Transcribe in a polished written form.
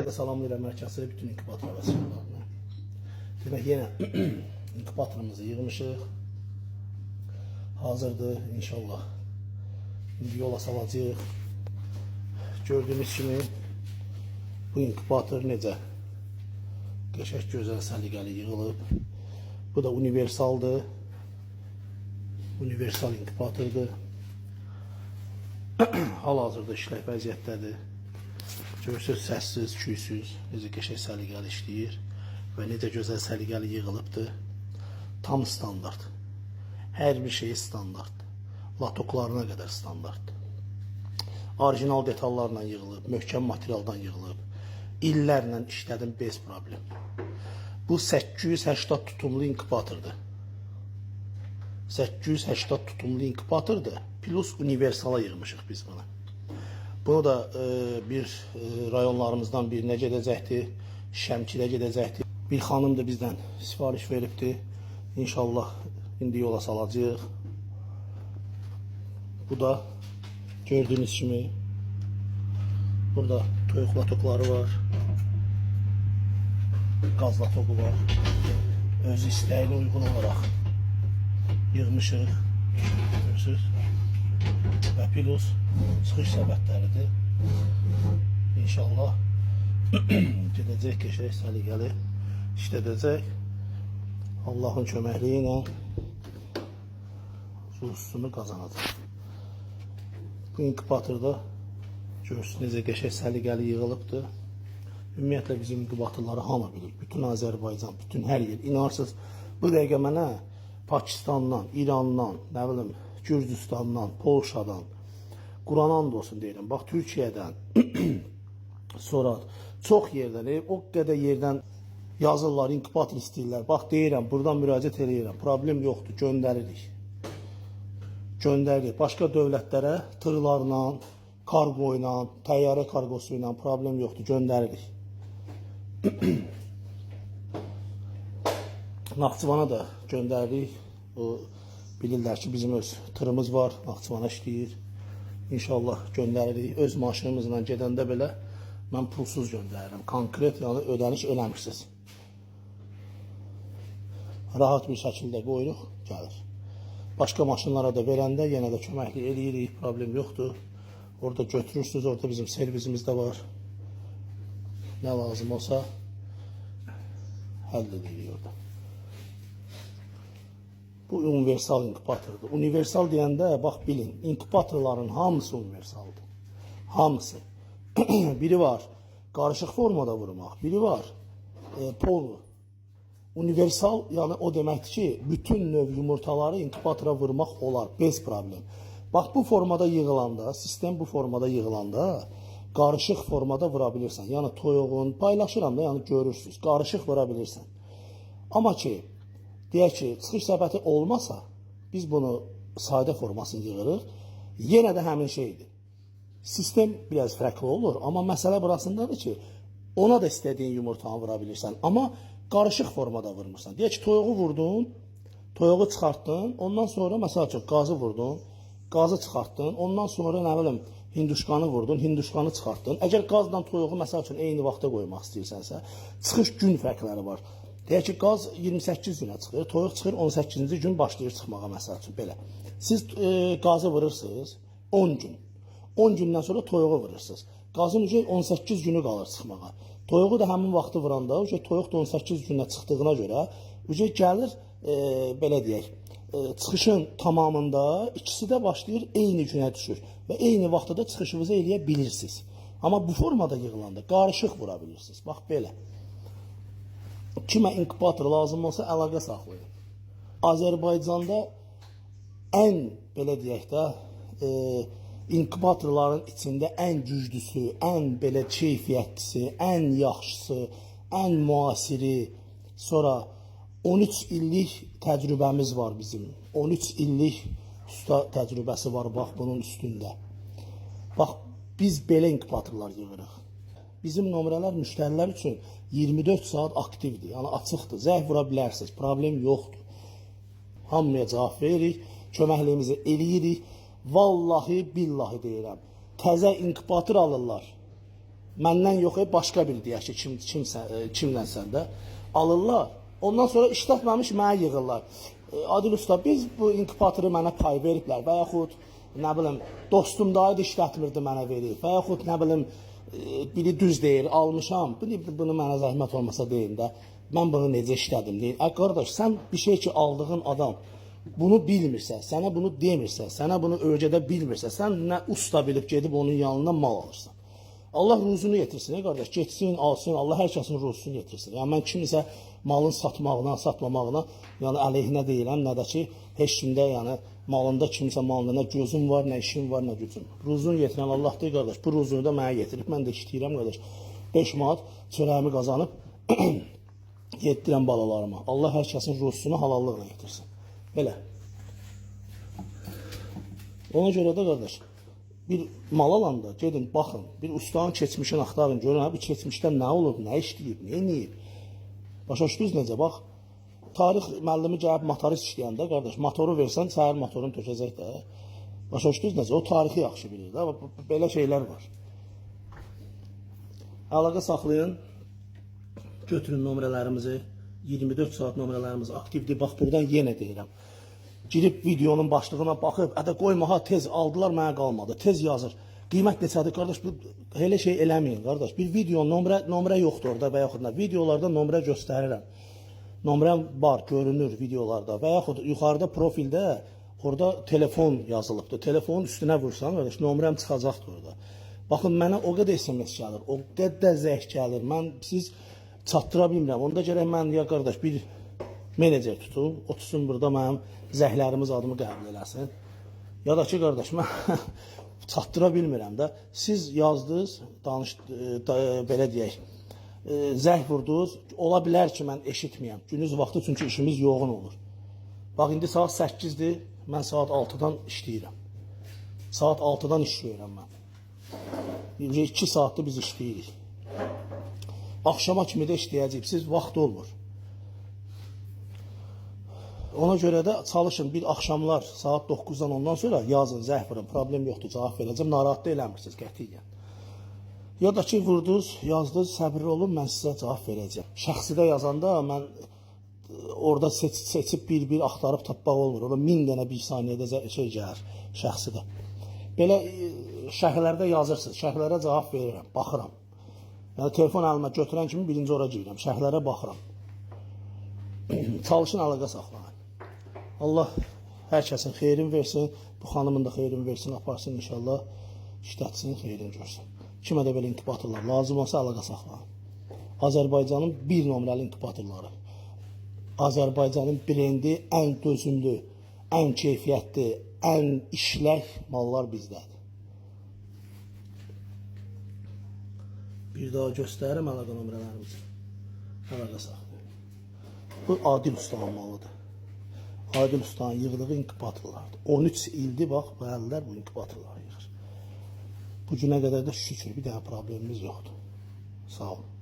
Salamlayıram mərkəzi bütün inkubator vəsilələrine. Demək, yenə inkubatorumuzu yığmışıq. Hazırdır inşallah. İndi yola salacağıq. Gördüğünüz kimi bu inkubator necə qəşəng, gözəl, səliqəli yığılıb. Bu da universaldır. Universal inkubatordur. Hal-hazırda işlək vəziyyətdədir. Görürsünüz, səssiz, küysüz, necə qəşəng səliqəli işləyir və necə gözəl səliqəli yığılıbdır. Tam standart. Hər bir şey standartdır. Latoklarına qədər standartdır. Orijinal detallarla yığılıb, möhkəm materialdan yığılıb. İllərlə işlədim bez problem. Bu 880 tutumlu inkubatordur. 880 tutumlu inkubatordur. Plus universala yığmışıq biz bunu. Bunu da bir rayonlarımızdan birinə gedəcəkdir. Şəmkidə gedəcəkdir. Bir xanım da bizdən sifariş veribdir. İnşallah indi yola salacağıq. Bu da gördüğünüz kimi burada toyuq latokları var. Qaz latoku var. Öz istəyinə uyğun olaraq yığmışıq. Görürsünüz. Və plus çıxış səbətləridir. İnşallah gedəcək qəşəng, səliqəli işlədəcək. Allahın köməkliyi ilə ruhsunu qazanacaq. Bu inkubatorda görürsünüz necə qəşəng, səliqəli yığılıbdır. Ümumiyyətlə bizim inkubatorları hamı bilir. Bütün Azərbaycan, bütün hər yer. İnarsınız, bu dəqiqə mənə Pakistandan, İrandan, nə bilim, Gürcüstandan, Polşadan, Quran and olsun deyirəm. Bax, Türkiyədən, sonra çox yerdən, o qədər yerdən yazırlar, inkubator istəyirlər. Bax, deyirəm, buradan müraciət edirəm. Problem yoxdur, göndəririk. Göndəririk. Başqa dövlətlərə tırlarla, kargo ilə, təyyarə kargosu ilə problem yoxdur, göndəririk. Naxçıvana da göndəririk. O bilirlər ki, bizim öz tırımız var, Naxçıvana işləyir. İnşallah göndəririk. Öz maşınımızla gedəndə belə mən pulsuz göndərirəm. Konkret, yəni ödəniş eləmişsiniz. Rahat bir şəkildə qoyuruq, gəlir. Başqa maşınlara da verəndə yenə də köməkli eləyirik, problem yoxdur. Orada götürürsünüz, orada bizim servisimiz də var. Nə lazım olsa həll edirik orada. Bu universal inkubatordur. Universal deyəndə, bax bilin, inkubatorların hamısı universaldır. Hamısı. Biri var qarışıq formada vurmaq, biri var polo. Universal, yəni o deməkdir ki, bütün növ yumurtaları inkubatora vurmaq olar, bez problem. Bax, bu formada yığılanda, sistem bu formada yığılanda, qarışıq formada vura bilirsən. Yəni toyuğun, paylaşıram da, yəni görürsünüz, qarışıq vura bilirsən. Amma ki, deyək ki, çıxış səbəti olmasa, biz bunu sadə formasını yığırıq, yenə də həmin şeydir. Sistem biraz fərqli olur, amma məsələ burasındadır ki, ona da istədiyin yumurtanı vura bilirsən, amma qarışıq formada vurmursan. Deyək ki, toyuğu vurdun, toyuğu çıxartdın, ondan sonra, məsələ üçün, qazı vurdun, qazı çıxartdın, ondan sonra, nə bilim, hinduşkanı vurdun, hinduşkanı çıxartdın. Əgər qazla toyuğu, məsələ üçün, eyni vaxta qoymaq istəyirsənsə, çıxış gün fərqləri var. Deyək ki, qaz 28 günə çıxır, toyuq çıxır 18-ci gün başlayır çıxmağa, məsəl üçün, belə. Siz qazı vurursunuz 10 gün. 10 gündən sonra toyuğu vurursunuz. Qazın 18 günü qalır çıxmağa. Toyuğu da həmin vaxtı vuranda, toyuq da 18 günə çıxdığına görə, gəlir, belə deyək, çıxışın tamamında ikisi də başlayır, eyni günə düşür. Və eyni vaxtda da çıxışınızı eləyə bilirsiniz. Amma bu formada yığılanda qarışıq vura bilirsiniz. Bax, belə. Kimə inkubator lazım olsa əlaqə saxlayın. Azərbaycanda ən, belə deyək də, inkubatorların içində ən güclüsü, ən belə keyfiyyətlisi, ən yaxşısı, ən müasiri, sonra 13 illik təcrübəmiz var bizim. 13 illik usta təcrübəsi var, bax, bunun üstündə. Bax, biz belə inkubatorlar yığırıq. Bizim nömrələr müştərilər üçün 24 saat aktivdir, yəni açıqdır, zəng vura bilərsiniz, problem yoxdur. Hamıya cavab veririk, köməkliyimizi eləyirik. Vallahi, billahi deyirəm, təzə inkubator alırlar. Məndən yox, başqa bir deyək ki, kimlənsən də alırlar. Ondan sonra işlətməmiş mənə yığırlar. Adil usta, biz bu inkubatoru mənə pay veriblər və yaxud nə bilim dostum da idi işlətmirdi mənə verir və yaxud nə bilim biri düz deyir, almışam. Bunu mənə zəhmət olmasa deyin də. Mən bunu necə işlədim deyin. Qardaş, sən bir şey ki aldığın adam bunu bilmirsə, sənə bunu demirsə, sənə bunu öyrədə bilmirsə, sən nə usta bilib gedib onun yanından mal alırsan. Allah ruzunu yetirsin, qardaş. Getsin, alsın, Allah hər kəsin ruzunu yetirsin. Yəni mən kimisə malın satmağına, satmamağına, yəni əleyhinə deyiləm, nə də ki, heç kimdə, yəni malında kimisə malında nə gözüm var, nə işim var, nə gücüm. Ruzunu yetirən Allahdır, qardaş. Bu ruzunu da mənə yetirib, mən də işləyirəm, qardaş. 5 manat çörəyimi qazanıb yetirəm balalarıma. Allah hər kəsin ruzunu halallıqla yetirsin. Belə. Ona görə də, qardaş, bir mal alanda gedin, baxın, bir ustanın keçmişini axtarın, görün, bu keçmişdə nə olub, nə işləyib, nə eləyib. Başa düşdünüz necə? Bax, tarix müəllimi gəlib motorist işləyəndə, qardaş, motoru versən, səhər motorunu tökəcək də. Başa düşdünüz necə? O tarixi yaxşı bilir də, belə şeylər var. Əlaqə saxlayın, götürün nömrələrimizi, 24 saat nömrələrimiz aktivdir. Bax, buradan yenə deyirəm. Girib videonun başlığına baxıb, qoymağa tez aldılar, mənə qalmadı. Tez yazır. Qiymət neçədir, qardaş? Elə şey eləməyin, qardaş. Bir video, nömrə yoxdur orada və yaxud da videolarda nömrə göstərirəm. Nömrəm var, görünür videolarda və yaxud yuxarıda profildə orada telefon yazılıbdır. Telefonun üstünə vursan, qardaş, nömrəm çıxacaqdır orada. Baxın, mənə o qədər SMS gəlir, o qədər zəng gəlir. Mən siz çatdıra bilmirəm. Onda gərək mən, ya qardaş, bir menecer tutum, otursun burada mənim zəhlərimiz adımı qəbul eləsin. Ya da ki, qardaş, mən çatdıra bilmirəm də. Siz yazdınız, belə deyək, zəng vurdunuz, ola bilər ki, mən eşitməyəm. Günüz vaxtı, çünki işimiz yoğun olur. Bax, indi saat 8-dir, mən saat 6-dan işləyirəm. Saat 6-dan işləyirəm mən. 2 saatdır biz işləyirik. Axşama kimi də işləyəcəyik, siz vaxt olmur. Ona görə də çalışın, bir axşamlar saat 9-dan ondan sonra yazın, zəng vurun, problem yoxdur, cavab verəcəm, narahat da eləmirsiniz qətiyyən. Ya da ki, vurdunuz, yazdınız, səbirli olun, mən sizə cavab verəcəm. Şəxsidə yazanda mən orada seçib bir axtarıb tapmaq olmur. Orada 1000 dənə bir saniyədə şey gəlir şəxsidə. Belə şərhlərdə yazırsınız, şərhlərə cavab verirəm, baxıram. Yəni, telefon əlimə götürən kimi birinci ora girirəm, şərhlərə baxıram. Çalışın, əlaqə saxlayın. Allah hər kəsin xeyrin versin, bu xanımın da xeyrin versin, aparsın inşallah, işlətsin, xeyrin görsün. Kimə də belə inkubatorlar lazım olsa əlaqə saxlayın. Azərbaycanın 1 nömrəli inkubatorları. Azərbaycanın brendi, ən dözümlü, ən keyfiyyətli, ən işlək mallar bizdədir. Bir daha göstərim əlaqə nömrələrimizi. Əlaqə saxlayın. Bu Adil ustanın malıdır. Adil ustanın yığdığı inkubatorlardır. 13 ildir, bax, bu əllər bu inkubatorları yığır. Bu günə qədər də şükür bir dənə problemimiz yoxdur. Sağ olun.